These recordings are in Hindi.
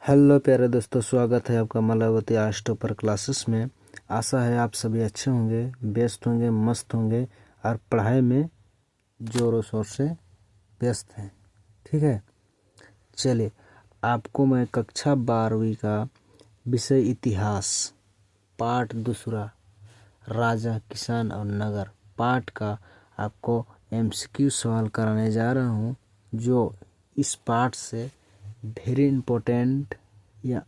हेलो प्यारे दोस्तों, स्वागत है आपका मालावती आर्ट्स टॉपर क्लासेस में। आशा है आप सभी अच्छे होंगे, व्यस्त होंगे, मस्त होंगे और पढ़ाई में जोरों शोर से व्यस्त हैं। ठीक है, चलिए आपको मैं कक्षा 12वीं का विषय इतिहास पाठ दूसरा राजा, किसान और नगर पाठ का आपको एमसीक्यू सवाल कराने जा रहा हूँ, जो इस पाठ से वेरी इम्पोर्टेंट या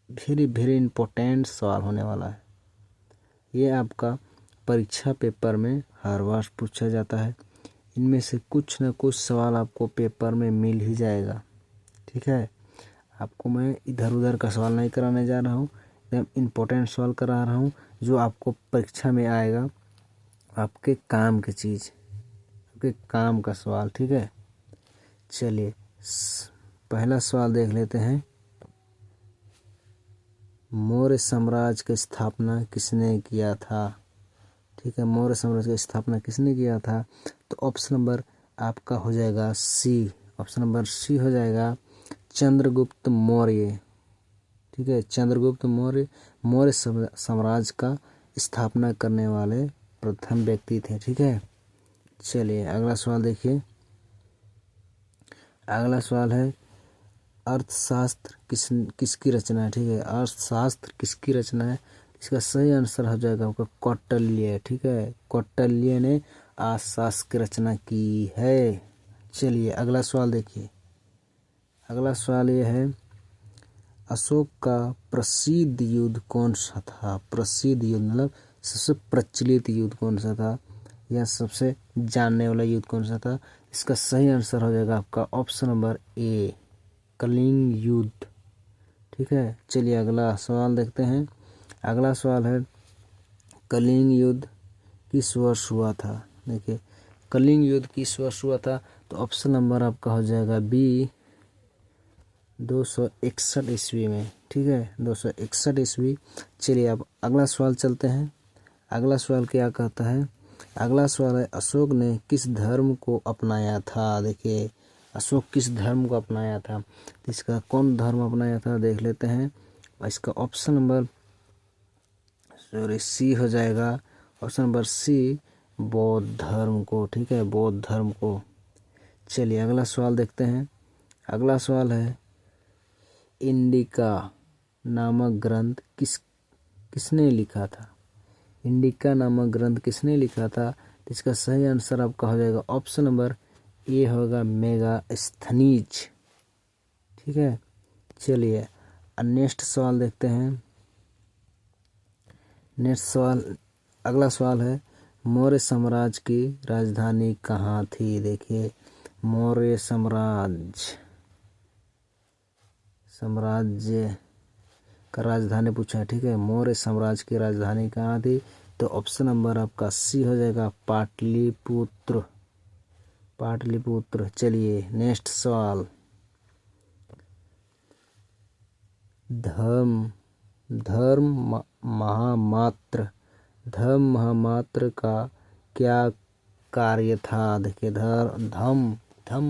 वेरी इम्पोर्टेंट सवाल होने वाला है। ये आपका परीक्षा पेपर में हर बार पूछा जाता है। इनमें से कुछ न कुछ सवाल आपको पेपर में मिल ही जाएगा। ठीक है, आपको मैं इधर उधर का सवाल नहीं कराने जा रहा हूँ, एकदम इम्पोर्टेंट सवाल करा रहा हूँ जो आपको परीक्षा में आएगा, आपके काम की चीज़, आपके काम का सवाल। ठीक है, चलिए पहला सवाल देख लेते हैं। मौर्य साम्राज्य की स्थापना किसने किया था? ठीक है, मौर्य साम्राज्य की स्थापना किसने किया था? तो ऑप्शन नंबर आपका हो जाएगा सी। ऑप्शन नंबर सी हो जाएगा चंद्रगुप्त मौर्य। ठीक है, चंद्रगुप्त मौर्य मौर्य साम्राज्य का स्थापना करने वाले प्रथम व्यक्ति थे। ठीक है, चलिए अगला सवाल देखिए। अगला सवाल है अर्थशास्त्र किसकी रचना है? ठीक है, अर्थशास्त्र किसकी रचना है? इसका सही आंसर हो जाएगा आपका कौटिल्य। ठीक है, कौटिल्य ने अर्थशास्त्र की रचना की है। चलिए अगला सवाल देखिए। अगला सवाल ये है, अशोक का प्रसिद्ध युद्ध कौन सा था? प्रसिद्ध युद्ध मतलब सबसे प्रचलित युद्ध कौन सा था, या सबसे जानने वाला युद्ध कौन सा था? इसका सही आंसर हो जाएगा आपका ऑप्शन नंबर ए, कलिंग युद्ध। ठीक है, चलिए अगला सवाल देखते हैं। अगला सवाल है, कलिंग युद्ध किस वर्ष हुआ था? देखिए, कलिंग युद्ध किस वर्ष हुआ था? तो ऑप्शन नंबर आपका हो जाएगा बी, 261 ईस्वी में। ठीक है, 261 ईस्वी। चलिए अब अगला सवाल चलते हैं। अगला सवाल क्या कहता है? अगला सवाल है, अशोक ने किस धर्म को अपनाया था? देखिए, अशोक किस धर्म को अपनाया था? इसका कौन धर्म अपनाया था देख लेते हैं। इसका ऑप्शन नंबर सी हो जाएगा। ऑप्शन नंबर सी, बौद्ध धर्म को। ठीक है, बौद्ध धर्म को। चलिए अगला सवाल देखते हैं। अगला सवाल है, इंडिका नामक ग्रंथ किसने लिखा था? इंडिका नामक ग्रंथ किसने लिखा था? इसका सही आंसर आपका हो जाएगा ऑप्शन नंबर ए होगा मेगास्थनीज। ठीक है, चलिए नेक्स्ट सवाल देखते हैं। नेक्स्ट सवाल, अगला सवाल है, मौर्य साम्राज्य की राजधानी कहाँ थी? देखिए, मौर्य साम्राज्य का राजधानी पूछा है। ठीक है, मौर्य साम्राज्य की राजधानी कहाँ थी? तो ऑप्शन नंबर आपका सी हो जाएगा पाटलिपुत्र। पाटलिपुत्र। चलिए नेक्स्ट सवाल, धर्म महामात्र का क्या कार्य था? देखिए, धर्म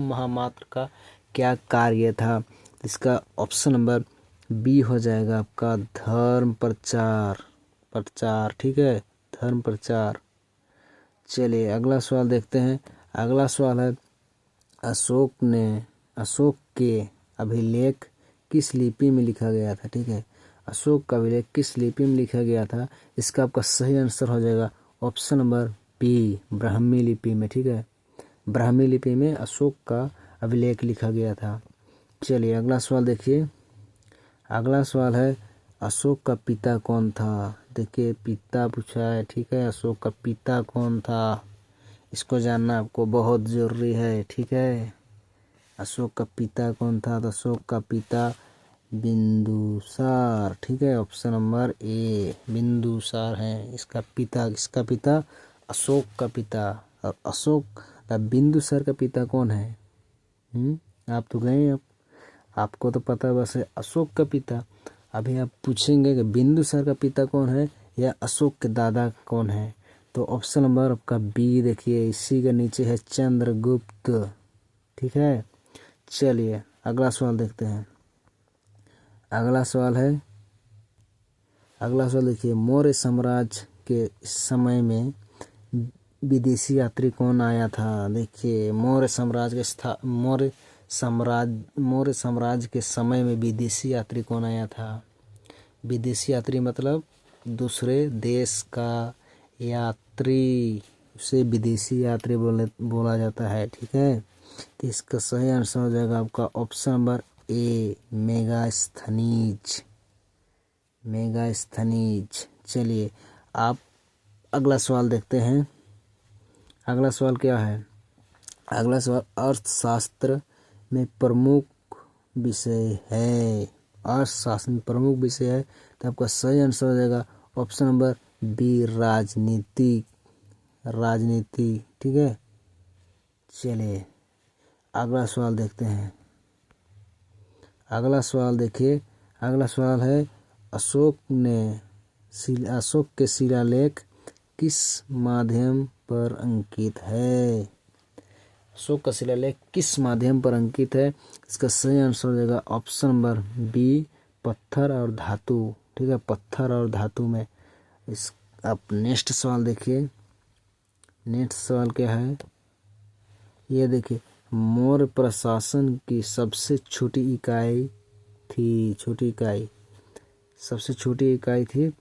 महामात्र का क्या कार्य था? इसका ऑप्शन नंबर बी हो जाएगा आपका धर्म प्रचार। ठीक है, धर्म प्रचार। चलिए अगला सवाल देखते हैं। अगला सवाल है, अशोक के अभिलेख किस लिपि में लिखा गया था? ठीक है, अशोक का अभिलेख किस लिपि में लिखा गया था? इसका आपका सही आंसर हो जाएगा ऑप्शन नंबर बी, ब्राह्मी लिपि में। ठीक है, ब्राह्मी लिपि में अशोक का अभिलेख लिखा गया था। चलिए अगला सवाल देखिए। अगला सवाल है, अशोक का पिता कौन था? देखिए, पिता पूछा है। ठीक है, अशोक का पिता कौन था, इसको जानना आपको बहुत ज़रूरी है। ठीक है, अशोक का पिता कौन था? तो अशोक का पिता बिंदुसार। ठीक है, ऑप्शन नंबर ए, बिंदुसार है इसका पिता अशोक का पिता। और अशोक बिंदुसार का पिता कौन है? आप तो गए, आपको तो पता है बस अशोक का पिता। अभी आप पूछेंगे कि बिंदुसार का पिता कौन है या अशोक के दादा कौन है? तो ऑप्शन नंबर आपका बी, देखिए इसी के नीचे है चंद्रगुप्त। ठीक है, चलिए अगला सवाल देखते हैं। अगला सवाल देखिए, मौर्य साम्राज्य के समय में विदेशी यात्री कौन आया था। देखिए, मौर्य साम्राज्य के समय में विदेशी यात्री कौन आया था। विदेशी यात्री मतलब दूसरे देश का यात्री, उसे विदेशी यात्री बोला जाता है। ठीक है, तो इसका सही आंसर हो जाएगा आपका ऑप्शन नंबर ए, मेगास्थनीज। चलिए आप अगला सवाल देखते हैं। अगला सवाल क्या है। अगला सवाल अर्थशास्त्र में प्रमुख विषय है। अर्थशास्त्र में प्रमुख विषय है, तो आपका सही आंसर हो जाएगा ऑप्शन नंबर बी, राजनीति। ठीक है, चलिए अगला सवाल देखते हैं। अगला सवाल देखिए, अगला सवाल है, अशोक के शिलालेख किस माध्यम पर अंकित है। अशोक का शिलालेख किस माध्यम पर अंकित है। इसका सही आंसर हो जाएगा ऑप्शन नंबर बी, पत्थर और धातु। ठीक है, पत्थर और धातु में। इस आप नेक्स्ट सवाल देखिए। नेक्स्ट सवाल क्या है, ये देखिए, मौर्य प्रशासन की सबसे छोटी इकाई थी।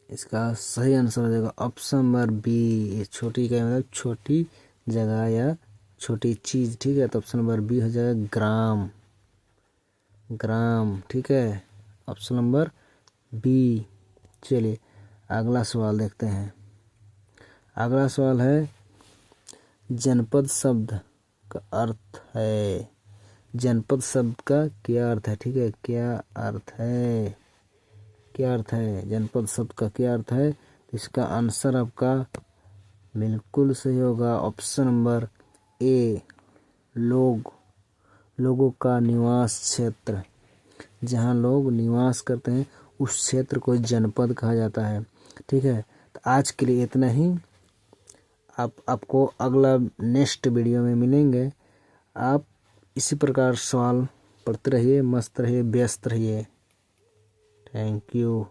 इसका सही आंसर हो जाएगा ऑप्शन नंबर बी, छोटी इकाई मतलब छोटी जगह या छोटी चीज। ठीक है, तो ऑप्शन नंबर बी हो जाएगा ग्राम। ठीक है, ऑप्शन नंबर बी। चलिए अगला सवाल देखते हैं। अगला सवाल है, जनपद शब्द का अर्थ है। जनपद शब्द का क्या अर्थ है। ठीक है, क्या अर्थ है जनपद शब्द का क्या अर्थ है। इसका आंसर आपका बिल्कुल सही होगा ऑप्शन नंबर ए, लोगों का निवास क्षेत्र। जहाँ लोग निवास करते हैं उस क्षेत्र को जनपद कहा जाता है। ठीक है, तो आज के लिए इतना ही। आपको अगला नेक्स्ट वीडियो में मिलेंगे। आप इसी प्रकार सवाल पढ़ते रहिए, मस्त रहिए, व्यस्त रहिए। Thank you.